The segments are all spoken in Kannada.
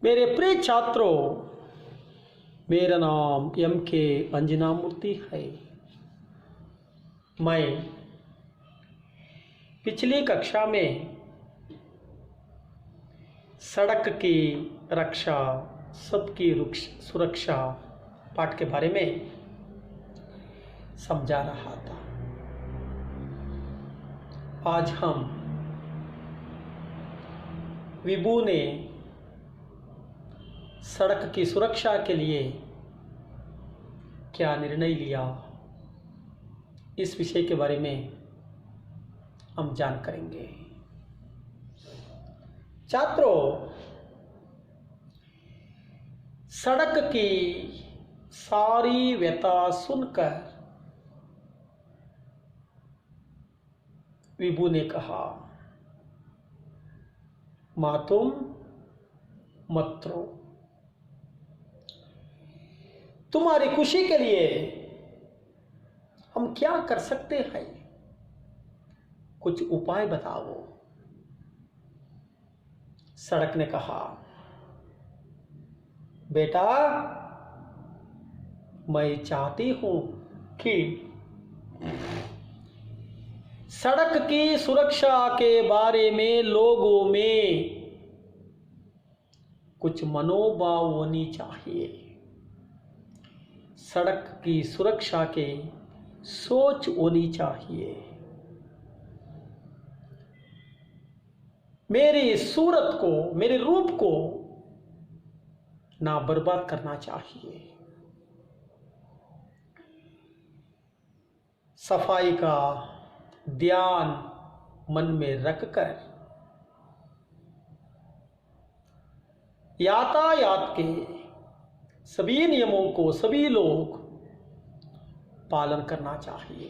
मेरे प्रिय छात्रों, मेरा नाम M.K. अंजना मूर्ति है। मैं पिछली कक्षा में सड़क की रक्षा सबकी सुरक्षा पाठ के बारे में समझा रहा था। आज हम विभू ने सड़क की सुरक्षा के लिए क्या निर्णय लिया, इस विषय के बारे में हम जान करेंगे। छात्रों, सड़क की सारी व्यथा सुनकर विभू ने कहा, मातुम मत रो, तुम्हारी खुशी के लिए हम क्या कर सकते हैं, कुछ उपाय बताओ। सड़क ने कहा, बेटा, मैं चाहती हूं कि सड़क की सुरक्षा के बारे में लोगों में कुछ मनोभाव होनी चाहिए। सड़क की सुरक्षा के सोच होनी चाहिए। मेरी सूरत को, मेरे रूप को ना बर्बाद करना चाहिए। सफाई का ध्यान मन में रखकर यातायात के सभी नियमों को सभी लोग पालन करना चाहिए।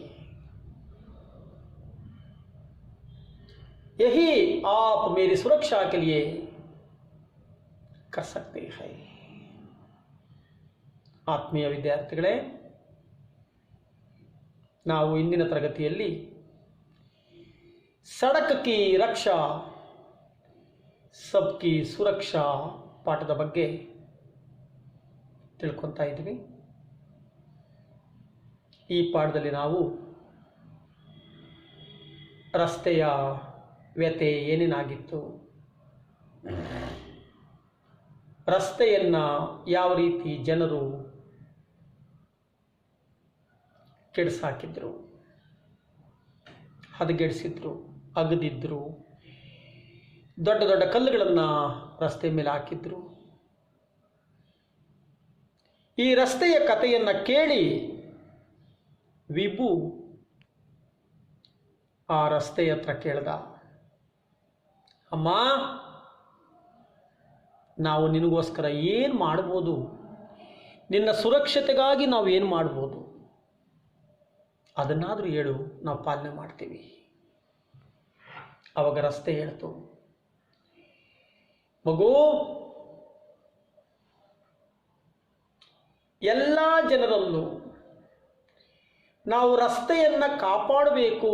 यही आप मेरी सुरक्षा के लिए कर सकते हैं। ಆತ್ಮೀಯ ವಿದ್ಯಾರ್ಥಿಗಳೇ, ನಾವು ಇಂದಿನ ತರಗತಿಯಲ್ಲಿ ಸಡಕ್ ಕಿ ರಕ್ಷಾ ಸಬ್ಕಿ ಸುರಕ್ಷಾ ಪಾಠದ ಬಗ್ಗೆ ತಿಳ್ಕೊತಾ ಇದ್ವಿ। ಈ ಪಾಠದಲ್ಲಿ ನಾವು ರಸ್ತೆಯ ವ್ಯಥೆ ಏನೇನಾಗಿತ್ತು, ರಸ್ತೆಯನ್ನು ಯಾವ ರೀತಿ ಜನರು ಕೆಡಿಸಾಕಿದ್ರು, ಹದಗೆಡಿಸಿದ್ರು, ಅಗದಿದ್ರು, ದೊಡ್ಡ ದೊಡ್ಡ ಕಲ್ಲುಗಳನ್ನು ರಸ್ತೆ ಮೇಲೆ ಹಾಕಿದ್ರು, ಈ ರಸ್ತೆಯ ಕಥೆಯನ್ನು ಕೇಳಿ ವಿಭು ಆ ರಸ್ತೆಯ ಹತ್ರ ಕೇಳ್ದ, ಅಮ್ಮ, ನಾವು ನಿನಗೋಸ್ಕರ ಏನು ಮಾಡ್ಬೋದು, ನಿನ್ನ ಸುರಕ್ಷತೆಗಾಗಿ ನಾವು ಏನು ಮಾಡ್ಬೋದು, ಅದನ್ನಾದರೂ ಹೇಳು, ನಾವು ಪಾಲನೆ ಮಾಡ್ತೀವಿ। ಅವಾಗ ರಸ್ತೆ ಹೇಳ್ತು, ಮಗು, ಎಲ್ಲ ಜನರಲ್ಲೂ ನಾವು ರಸ್ತೆಯನ್ನು ಕಾಪಾಡಬೇಕು,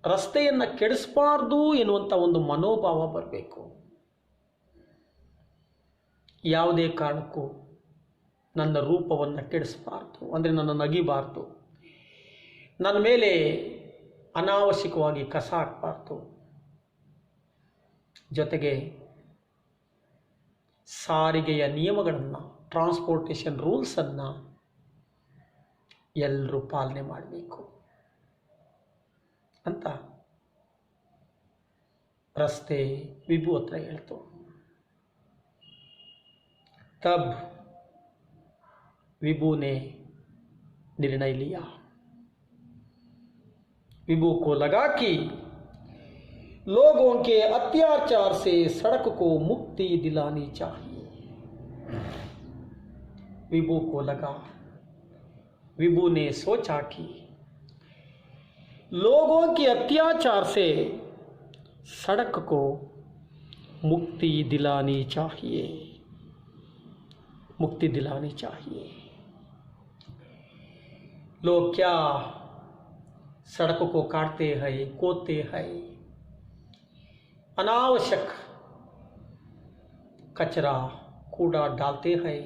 ರಸ್ತೆಯನ್ನು ಕೆಡಿಸಬಾರ್ದು ಎನ್ನುವಂಥ ಒಂದು ಮನೋಭಾವ ಬರಬೇಕು। ಯಾವುದೇ ಕಾರಣಕ್ಕೂ ನನ್ನ ರೂಪವನ್ನು ಕೆಡಿಸಬಾರ್ದು, ಅಂದರೆ ನನ್ನನ್ನು ನಗಿಬಾರ್ದು, ನನ್ನ ಮೇಲೆ ಅನಾವಶ್ಯಕವಾಗಿ ಕಸ ಹಾಕಬಾರ್ದು, ಜೊತೆಗೆ ಸಾರಿಗೆಯ ನಿಯಮಗಳನ್ನು, ಟ್ರಾನ್ಸ್ಪೋರ್ಟೇಷನ್ ರೂಲ್ಸನ್ನು ಎಲ್ಲರೂ ಪಾಲನೆ ಮಾಡಬೇಕು ಅಂತ ರಸ್ತೆ ವಿಭು ಹತ್ರ ಹೇಳ್ತು। तब विभू ने निर्णय लिया। विभू को लगा कि लोगों के अत्याचार से सड़क को मुक्ति दिलानी चाहिए। विभू को लगा, विभू ने सोचा कि लोगों के अत्याचार से सड़क को मुक्ति दिलानी चाहिए, मुक्ति दिलानी चाहिए। लोग क्या सड़कों को काटते हैं, खोदते हैं, अनावश्यक कचरा कूड़ा डालते हैं,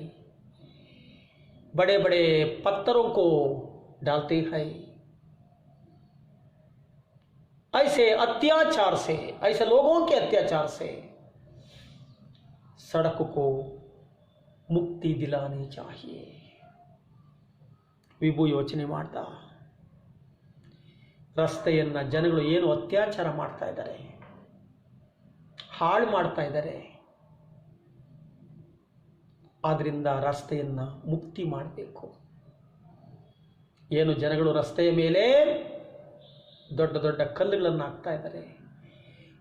बड़े बड़े पत्थरों को डालते हैं। ऐसे अत्याचार से, ऐसे लोगों के अत्याचार से सड़क को मुक्ति दिलानी चाहिए। ವಿಭು ಯೋಚನೆ ಮಾಡ್ತಾ ರಸ್ತೆಯನ್ನು ಜನಗಳು ಏನು ಅತ್ಯಾಚಾರ ಮಾಡ್ತಾ ಇದ್ದಾರೆ, ಹಾಳು ಮಾಡ್ತಾ ಇದ್ದಾರೆ, ಆದ್ದರಿಂದ ರಸ್ತೆಯನ್ನು ಮುಕ್ತಿ ಮಾಡಬೇಕು. ಏನು ಜನಗಳು ರಸ್ತೆಯ ಮೇಲೆ ದೊಡ್ಡ ದೊಡ್ಡ ಕಲ್ಲುಗಳನ್ನು ಹಾಕ್ತಾ ಇದ್ದಾರೆ,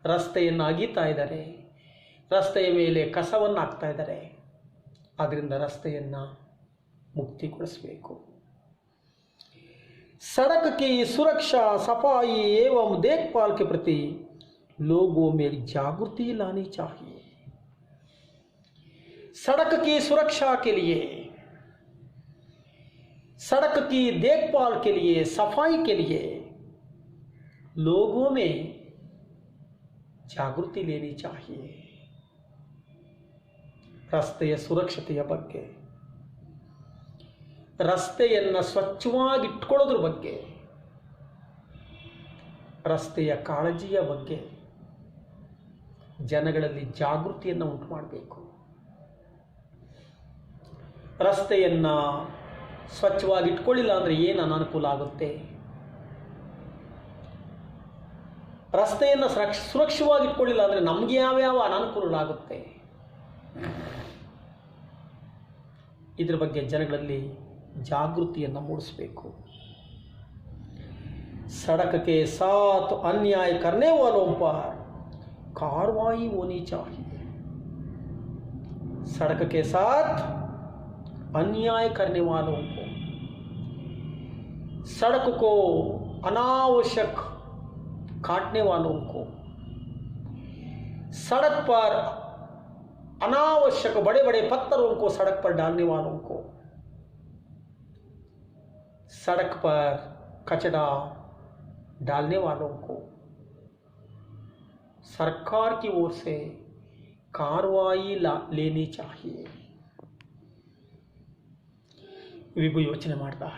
ರಸ್ತೆಯನ್ನು ಅಗೀತಾ ಇದ್ದಾರೆ, ರಸ್ತೆಯ ಮೇಲೆ ಕಸವನ್ನು ಹಾಕ್ತಾ ಇದ್ದಾರೆ. ಆದ್ದರಿಂದ ರಸ್ತೆಯನ್ನು ಮುಕ್ತಿಗೊಳಿಸಬೇಕು. सड़क की सुरक्षा, सफाई एवं देखभाल के प्रति लोगों में जागृति लानी चाहिए. सड़क की सुरक्षा के लिए, सड़क की देखभाल के लिए, सफाई के लिए लोगों में जागृति लेनी चाहिए. ರಸ್ತೆಯ ಸುರಕ್ಷತೆಯ ಬಗ್ಗೆ, ರಸ್ತೆಯನ್ನು ಸ್ವಚ್ಛವಾಗಿಟ್ಕೊಳ್ಳೋದ್ರ ಬಗ್ಗೆ, ರಸ್ತೆಯ ಕಾಳಜಿಯ ಬಗ್ಗೆ ಜನಗಳಲ್ಲಿ ಜಾಗೃತಿಯನ್ನು ಉಂಟು ಮಾಡಬೇಕು. ರಸ್ತೆಯನ್ನು ಸ್ವಚ್ಛವಾಗಿಟ್ಕೊಳ್ಳಿಲ್ಲ ಅಂದರೆ ಏನು ಅನಾನುಕೂಲ ಆಗುತ್ತೆ, ರಸ್ತೆಯನ್ನು ಸುರಕ್ಷಿತವಾಗಿಟ್ಕೊಳ್ಳಿಲ್ಲ ಅಂದರೆ ನಮಗೆ ಯಾವ್ಯಾವ ಅನಾನುಕೂಲಗಳಾಗುತ್ತೆ, ಇದರ ಬಗ್ಗೆ ಜನಗಳಲ್ಲಿ ಜಾಗೃತಿಯನ್ನು ಮೂಡಿಸಬೇಕು. सड़क के साथ अन्याय करने वालों पर कार्रवाई होनी चाहिए. सड़क के साथ अन्याय करने वालों को, सड़क को अनावश्यक काटने वालों को, सड़क पर अनावश्यक बड़े बड़े पत्थरों को सड़क पर डालने वालों को, सड़क पर कचरा डालने वालों को सरकार की ओर से कार्रवाई लेनी चाहिए. ವಿಭು ಯೋಚನೆ ಮಾಡ್ತಾ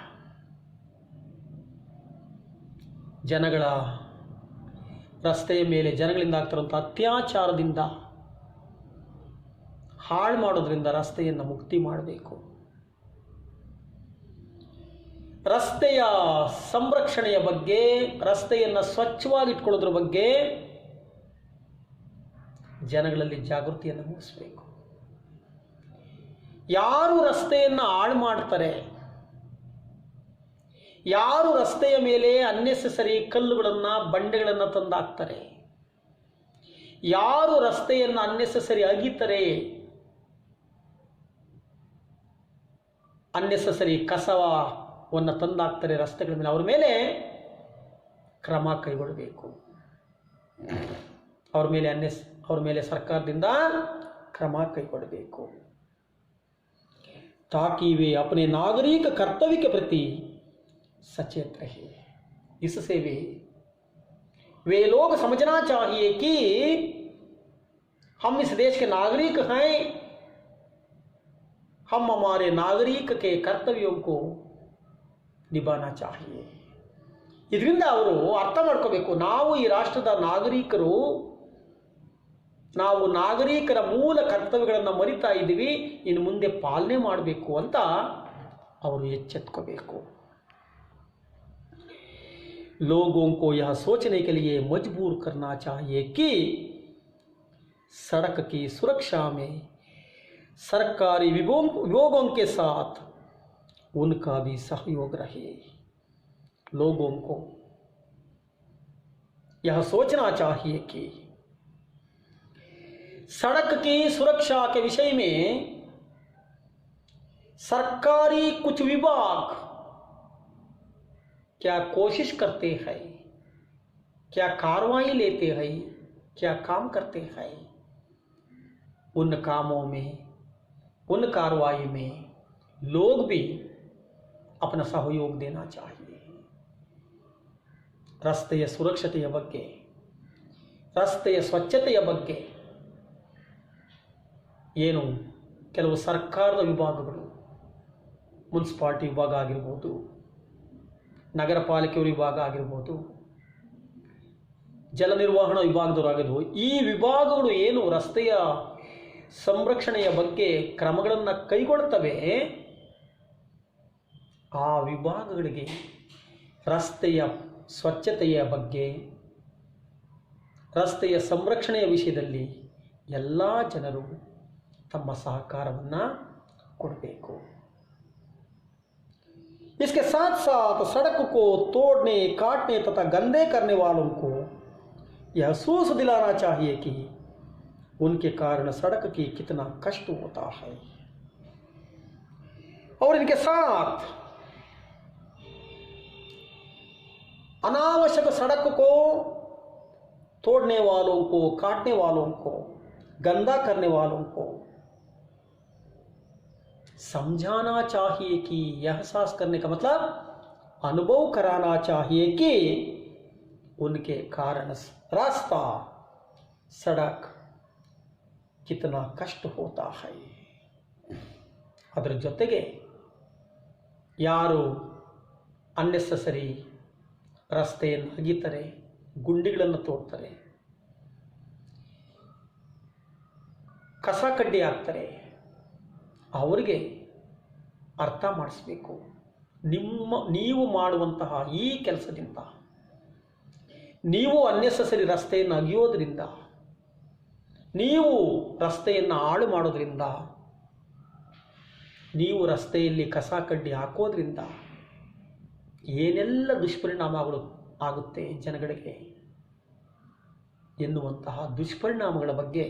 ಜನಗಳ ರಸ್ತೆಯ ಮೇಲೆ ಜನಗಳಿಂದ ಆಗ್ತಿರುವಂಥ ಅತ್ಯಾಚಾರದಿಂದ, ಹಾಳು ಮಾಡೋದ್ರಿಂದ ರಸ್ತೆಯನ್ನು ಮುಕ್ತಿ ಮಾಡಬೇಕು. ರಸ್ತೆಯ ಸಂರಕ್ಷಣೆಯ ಬಗ್ಗೆ, ರಸ್ತೆಯನ್ನು ಸ್ವಚ್ಛವಾಗಿಟ್ಕೊಳ್ಳೋದ್ರ ಬಗ್ಗೆ ಜನಗಳಲ್ಲಿ ಜಾಗೃತಿಯನ್ನು ಮೂಡಿಸಬೇಕು. ಯಾರು ರಸ್ತೆಯನ್ನು ಹಾಳು ಮಾಡ್ತಾರೆ, ಯಾರು ರಸ್ತೆಯ ಮೇಲೆ ಅನ್ನೆಸೆಸರಿ ಕಲ್ಲುಗಳನ್ನು, ಬಂಡೆಗಳನ್ನು ತಂದಾಕ್ತಾರೆ, ಯಾರು ರಸ್ತೆಯನ್ನು ಅನ್ನೆಸೆಸರಿ ಅಗೀತಾರೆ, ಅನ್ನೆಸೆಸರಿ ಕಸವನ್ನು ತಂದಾಕ್ತಾರೆ ರಸ್ತೆಗಳ ಮೇಲೆ, ಅವ್ರ ಮೇಲೆ ಕ್ರಮ ಕೈಗೊಳ್ಳಬೇಕು. ಅವ್ರ ಮೇಲೆ ಸರ್ಕಾರದಿಂದ ಕ್ರಮ ಕೈಗೊಳ್ಳಬೇಕು. ताकि वे अपने नागरिक कर्तव्य के प्रति सचेत रहे. इससे वे लोग समझना चाहिए कि हम इस देश के नागरिक हैं, हम हमारे नागरिक के कर्तव्यों को निभाना चाहिए. ಇದರಿಂದ ಅವರು ಅರ್ಥ ಮಾಡ್ಕೋಬೇಕು, ನಾವು ಈ ರಾಷ್ಟ್ರದ ನಾಗರಿಕರು, ನಾವು ನಾಗರಿಕರ ಮೂಲ ಕರ್ತವ್ಯಗಳನ್ನು ಮರಿತಾ ಇದ್ದೀವಿ, ಇನ್ನು ಮುಂದೆ ಪಾಲನೆ ಮಾಡಬೇಕು ಅಂತ ಅವರು ಎಚ್ಚೆತ್ಕೋಬೇಕು. लोगों को यह सोचने के लिए मजबूर करना चाहिए कि सड़क की सुरक्षा में सरकारी विभागों के साथ उनका भी सहयोग रहे. लोगों को यह सोचना चाहिए कि सड़क की सुरक्षा के विषय में सरकारी कुछ विभाग क्या कोशिश करते हैं, क्या कार्रवाई लेते हैं, क्या काम करते हैं. उन कामों में, उन कार्रवाई में लोग भी अपना सहयोग देना चाहिए. ರಸ್ತೆಯ ಸುರಕ್ಷತೆಯ ಬಗ್ಗೆ, ರಸ್ತೆಯ ಸ್ವಚ್ಛತೆಯ ಬಗ್ಗೆ ಏನು ಕೆಲವು ಸರ್ಕಾರದ ವಿಭಾಗಗಳು, ಮುನ್ಸಿಪಾಲ್ಟಿ ವಿಭಾಗ ಆಗಿರ್ಬೋದು, ನಗರ ಪಾಲಿಕೆ ವಿಭಾಗ ಆಗಿರ್ಬೋದು, ಜಲ ನಿರ್ವಹಣಾ ವಿಭಾಗದವರು ಆಗಿರ್ಬೋದು, ಈ ವಿಭಾಗಗಳು ಏನು ರಸ್ತೆಯ ಸಂರಕ್ಷಣೆಯ ಬಗ್ಗೆ ಕ್ರಮಗಳನ್ನು ಕೈಗೊಳ್ತವೆ, ಆ ವಿಭಾಗಗಳಿಗೆ ರಸ್ತೆಯ ಸ್ವಚ್ಛತೆಯ ಬಗ್ಗೆ, ರಸ್ತೆಯ ಸಂರಕ್ಷಣೆಯ ವಿಷಯದಲ್ಲಿ ಎಲ್ಲ ಜನರು ತಮ್ಮ सहकारವನ್ನು ಕೊಡಬೇಕು। इसके साथ साथ सड़क को तोड़ने, काटने तथा गंदे करने वालों को यह सूझ दिलाना चाहिए कि उनके कारण सड़क की कितना कष्ट होता है, और इनके साथ अनावश्यक सड़क को तोड़ने वालों को, काटने वालों को, गंदा करने वालों को समझाना चाहिए कि यह एहसास करने का मतलब अनुभव कराना चाहिए कि उनके कारण रास्ता, सड़क कितना कष्ट होता है। ಅದರ ಜೊತೆಗೆ ಯಾರು ಅನ್ನೆಸೆಸರಿ ರಸ್ತೆಯನ್ನು ಅಗೀತಾರೆ, ಗುಂಡಿಗಳನ್ನು ತೋಡ್ತಾರೆ, ಕಸ ಕಡ್ಡಿ ಹಾಕ್ತಾರೆ, ಅವರಿಗೆ ಅರ್ಥ ಮಾಡಿಸ್ಬೇಕು, ನೀವು ಮಾಡುವಂತಹ ಈ ಕೆಲಸದಿಂದ, ನೀವು ಅನ್ನೆಸೆಸರಿ ರಸ್ತೆಯನ್ನು ಅಗಿಯೋದ್ರಿಂದ, ನೀವು ರಸ್ತೆಯನ್ನು ಹಾಳು ಮಾಡೋದ್ರಿಂದ, ನೀವು ರಸ್ತೆಯಲ್ಲಿ ಕಸ ಕಡ್ಡಿ ಹಾಕೋದ್ರಿಂದ ಏನೆಲ್ಲ ದುಷ್ಪರಿಣಾಮಗಳು ಆಗುತ್ತೆ ಜನಗಳಿಗೆ ಎನ್ನುವಂತಹ ದುಷ್ಪರಿಣಾಮಗಳ ಬಗ್ಗೆ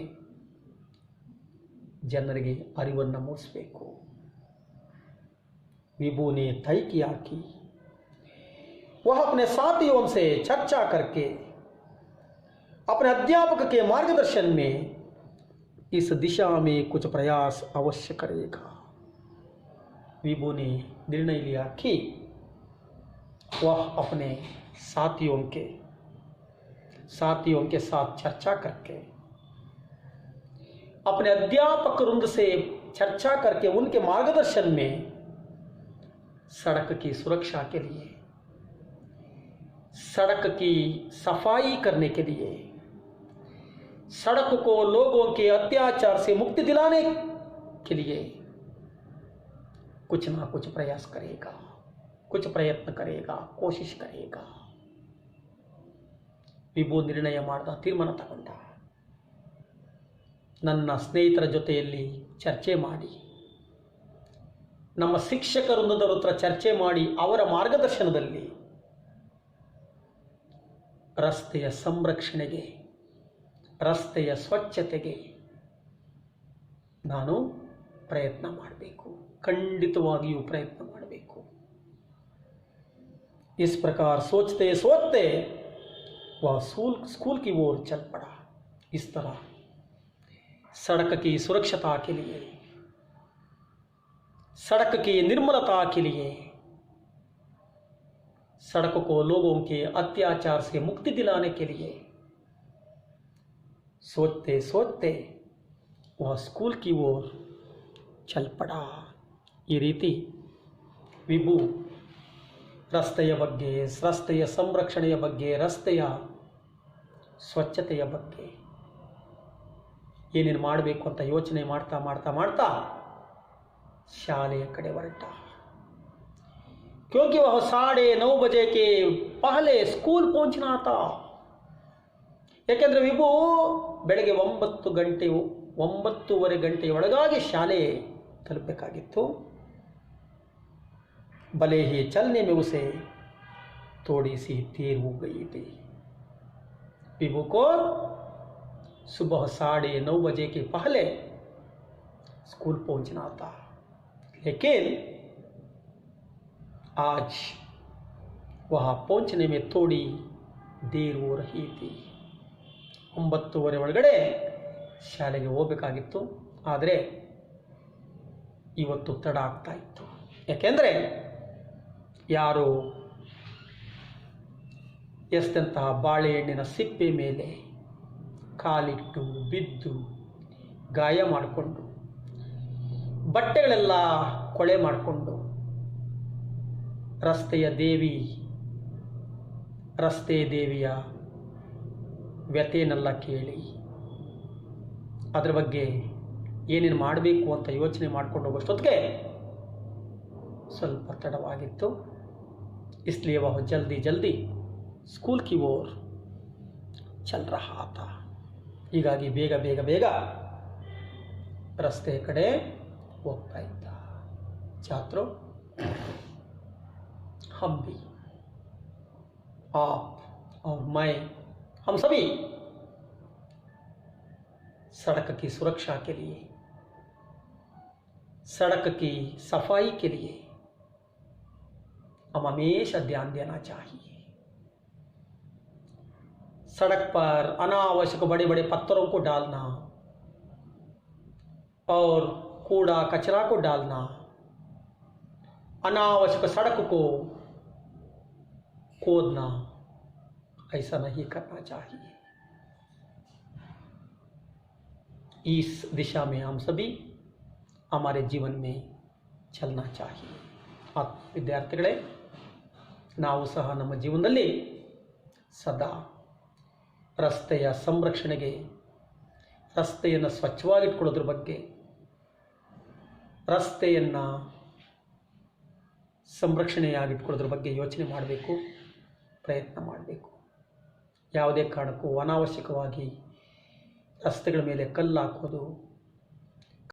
ಜನರಿಗೆ ಅರಿವನ್ನು ಮೂಡಿಸಬೇಕು। विभू ने तय किया कि वह अपने साथियों से चर्चा करके अपने अध्यापक के मार्गदर्शन में इस दिशा में कुछ प्रयास अवश्य करेगा। विभू ने निर्णय लिया कि वह अपने साथियों के साथ चर्चा करके, अपने अध्यापक वृंद से चर्चा करके उनके मार्गदर्शन में सड़क की सुरक्षा के लिए, सड़क की सफाई करने के लिए, सड़क को लोगों के अत्याचार से मुक्ति दिलाने के लिए कुछ ना कुछ प्रयास करेगा, कुछ प्रयत्न करेगा, कोशिश करेगा। ವಿಭು ನಿರ್ಣಯ ಮಾಡಿದ, ತೀರ್ಮಾನ ತಗೊಂಡ, ನನ್ನ ಸ್ನೇಹಿತರ ಜೊತೆಯಲ್ಲಿ ಚರ್ಚೆ ಮಾಡಿ, ನಮ್ಮ ಶಿಕ್ಷಕ ವೃಂದದವರ ಹತ್ರ ಚರ್ಚೆ ಮಾಡಿ, ಅವರ ಮಾರ್ಗದರ್ಶನದಲ್ಲಿ ರಸ್ತೆಯ ಸಂರಕ್ಷಣೆಗೆ, ರಸ್ತೆಯ ಸ್ವಚ್ಛತೆಗೆ ನಾನು ಪ್ರಯತ್ನ ಮಾಡಬೇಕು, ಖಂಡಿತವಾಗಿಯೂ ಪ್ರಯತ್ನ ಮಾಡಬೇಕು। इस प्रकार सोचते सोचते वह स्कूल की ओर चल पड़ा। इस तरह सड़क की सुरक्षता के लिए, सड़क की निर्मलता के लिए, सड़क को लोगों के अत्याचार से मुक्ति दिलाने के लिए सोचते सोचते वह स्कूल की ओर चल पड़ा। ಈ ರೀತಿ ವಿಭು ರಸ್ತೆಯ ಬಗ್ಗೆ, ರಸ್ತೆಯ ಸಂರಕ್ಷಣೆಯ ಬಗ್ಗೆ, ರಸ್ತೆಯ ಸ್ವಚ್ಛತೆಯ ಬಗ್ಗೆ ಏನೇನು ಮಾಡಬೇಕು ಅಂತ ಯೋಚನೆ ಮಾಡ್ತಾ ಮಾಡ್ತಾ ಮಾಡ್ತಾ ಶಾಲೆಯ ಕಡೆ ಹೊರಟ। क्योंकि वह 9:30 बजे के पहले स्कूल पहुंचना था। ಯಾಕೆಂದರೆ ವಿಭು ಬೆಳಗ್ಗೆ 9:30 ಗಂಟೆಯೊಳಗಾಗಿ ಶಾಲೆ ತಲುಪಬೇಕಾಗಿತ್ತು। भले ही चलने में उसे थोड़ी सी देर हो गई थी। विभू को सुबह 9:30 बजे के पहले स्कूल पहुंचना था, लेकिन आज वहाँ पहुंचने में थोड़ी देर हो रही थी। 9:30 ಒಳಗಡೆ ಶಾಲೆಗೆ ಹೋಗಬೇಕಾಗಿತ್ತು, ಆದರೆ ಇವತ್ತು ತಡ ಆಗ್ತಾ ಇತ್ತು। ಯಾಕೆಂದರೆ ಯಾರೋ ಎಷ್ಟಂತಹ ಬಾಳೆಹಣ್ಣಿನ ಸಿಪ್ಪೆ ಮೇಲೆ ಕಾಲಿಟ್ಟು ಬಿದ್ದು ಗಾಯ ಮಾಡಿಕೊಂಡು ಬಟ್ಟೆಗಳೆಲ್ಲ ಕೊಳೆ ಮಾಡಿಕೊಂಡು ರಸ್ತೆ ದೇವಿಯ ವ್ಯಥೆಯನ್ನೆಲ್ಲ ಕೇಳಿ ಅದರ ಬಗ್ಗೆ ಏನೇನು ಮಾಡಬೇಕು ಅಂತ ಯೋಚನೆ ಮಾಡ್ಕೊಂಡು ಹೋಗೋಷ್ಟೊತ್ತಿಗೆ ಸ್ವಲ್ಪ ತಡವಾಗಿತ್ತು. इसलिए वह जल्दी जल्दी स्कूल की ओर चल रहा था. ಹೀಗಾಗಿ ಬೇಗ ರಸ್ತೆ ಕಡೆ ಹೋಗ್ತಾ ಇದ್ದ. छात्रों, हम भी, आप और मैं, हम सभी सड़क की सुरक्षा के लिए, सड़क की सफाई के लिए हम हमेशा ध्यान देना चाहिए. सड़क पर अनावश्यक बड़े बड़े पत्थरों को डालना और कूड़ा कचरा को डालना, अनावश्यक सड़क को खोदना, ऐसा नहीं करना चाहिए. इस दिशा में हम सभी हमारे जीवन में चलना चाहिए. ವಿದ್ಯಾರ್ಥಿಗಳೇ, ನಾವು ಸಹ ನಮ್ಮ ಜೀವನದಲ್ಲಿ ಸದಾ ರಸ್ತೆಯ ಸಂರಕ್ಷಣೆಗೆ, ರಸ್ತೆಯನ್ನು ಸ್ವಚ್ಛವಾಗಿಟ್ಕೊಳ್ಳೋದ್ರ ಬಗ್ಗೆ, ರಸ್ತೆಯನ್ನು ಸಂರಕ್ಷಣೆಯಾಗಿಟ್ಕೊಳ್ಳೋದ್ರ ಬಗ್ಗೆ ಯೋಚನೆ ಮಾಡಬೇಕು, ಪ್ರಯತ್ನ ಮಾಡಬೇಕು. ಯಾವುದೇ ಕಾರಣಕ್ಕೂ ಅನಾವಶ್ಯಕವಾಗಿ ರಸ್ತೆಗಳ ಮೇಲೆ ಕಲ್ಲು ಹಾಕೋದು,